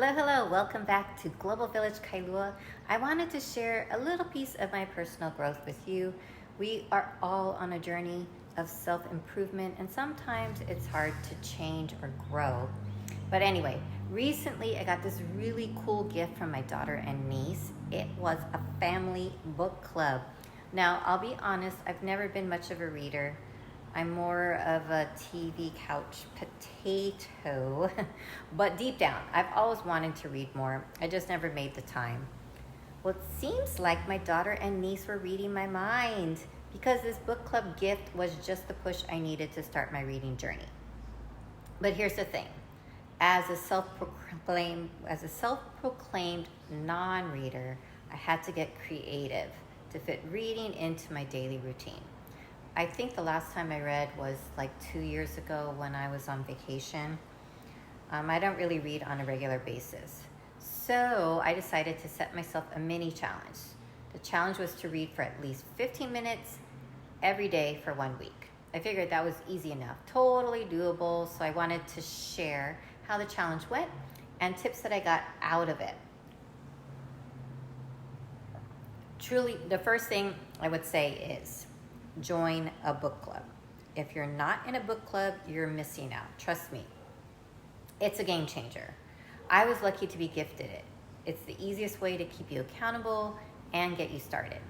Hello, welcome back to Global Village Kailua. I wanted to share a little piece of my personal growth with you. We are all on a journey of self-improvement, and sometimes it's hard to change or grow. But anyway, recently I got this really cool gift from my daughter and niece. It was a family book club. Now, I'll be honest, I've never been much of a reader. I'm more of a TV couch potato, but deep down, I've always wanted to read more. I just never made the time. Well, it seems like my daughter and niece were reading my mind because this book club gift was just the push I needed to start my reading journey. But here's the thing. As a self-proclaimed non-reader, I had to get creative to fit reading into my daily routine. I think the last time I read was like 2 years ago when I was on vacation. I don't really read on a regular basis. So I decided to set myself a mini challenge. The challenge was to read for at least 15 minutes every day for 1 week. I figured that was easy enough, totally doable, so I wanted to share how the challenge went and tips that I got out of it. Truly, the first thing I would say is join a book club. If you're not in a book club, you're missing out. Trust me. It's a game changer. I was lucky to be gifted it. It's the easiest way to keep you accountable and get you started.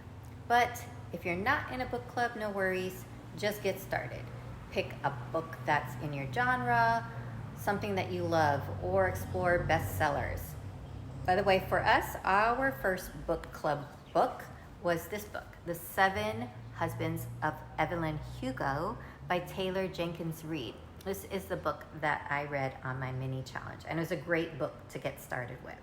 But if you're not in a book club, no worries. Just get started. Pick a book that's in your genre, something that you love, or explore bestsellers. By the way, for us, our first book club book was this book, The 7 Husbands of Evelyn Hugo by Taylor Jenkins Reid. This is the book that I read on my mini challenge, and it was a great book to get started with.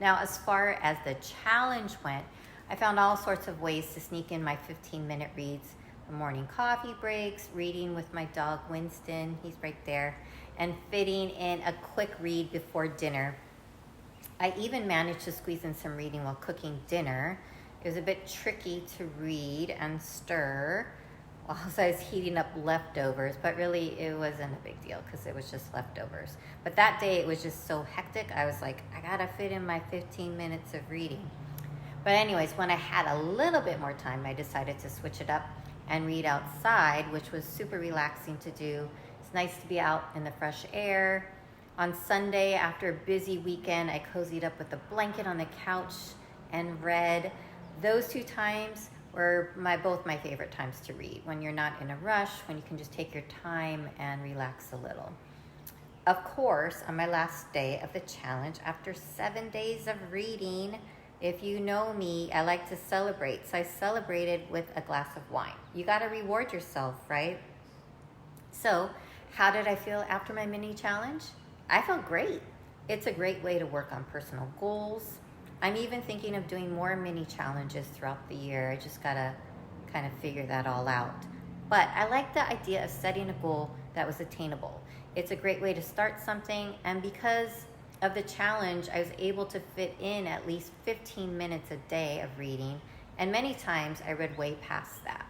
Now, as far as the challenge went, I found all sorts of ways to sneak in my 15-minute reads, the morning coffee breaks, reading with my dog Winston, he's right there, and fitting in a quick read before dinner. I even managed to squeeze in some reading while cooking dinner. It was a bit tricky to read and stir whilst I was heating up leftovers, but really it wasn't a big deal because it was just leftovers. But that day it was just so hectic, I was like, I gotta fit in my 15 minutes of reading. But anyways, when I had a little bit more time, I decided to switch it up and read outside, which was super relaxing to do. It's nice to be out in the fresh air. On Sunday, after a busy weekend, I cozied up with a blanket on the couch and read. Those 2 times were both my favorite times to read, when you're not in a rush, when you can just take your time and relax a little. Of course, on my last day of the challenge, after 7 days of reading, if you know me, I like to celebrate. So I celebrated with a glass of wine. You got to reward yourself, right? So how did I feel after my mini challenge? I felt great. It's a great way to work on personal goals. I'm even thinking of doing more mini challenges throughout the year. I just gotta kind of figure that all out. But I like the idea of setting a goal that was attainable. It's a great way to start something, and because of the challenge, I was able to fit in at least 15 minutes a day of reading, and many times I read way past that.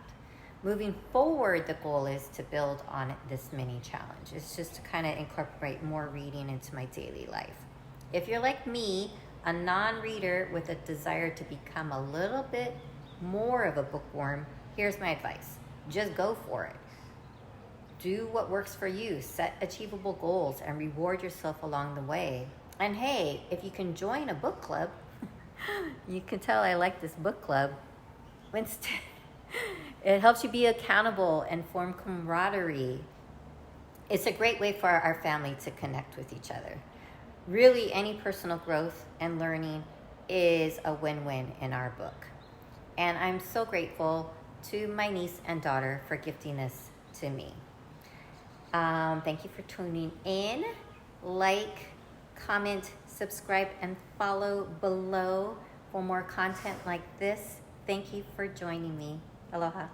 Moving forward, the goal is to build on this mini challenge. It's just to kind of incorporate more reading into my daily life. If you're like me, a non-reader with a desire to become a little bit more of a bookworm, here's my advice. Just go for it. Do what works for you. Set achievable goals and reward yourself along the way. And hey, if you can join a book club, you can tell I like this book club. Winston, it helps you be accountable and form camaraderie. It's a great way for our family to connect with each other. Really, any personal growth and learning is a win-win in our book. And I'm so grateful to my niece and daughter for gifting this to me. Thank you for tuning in. Like, comment, subscribe, and follow below for more content like this. Thank you for joining me. Aloha.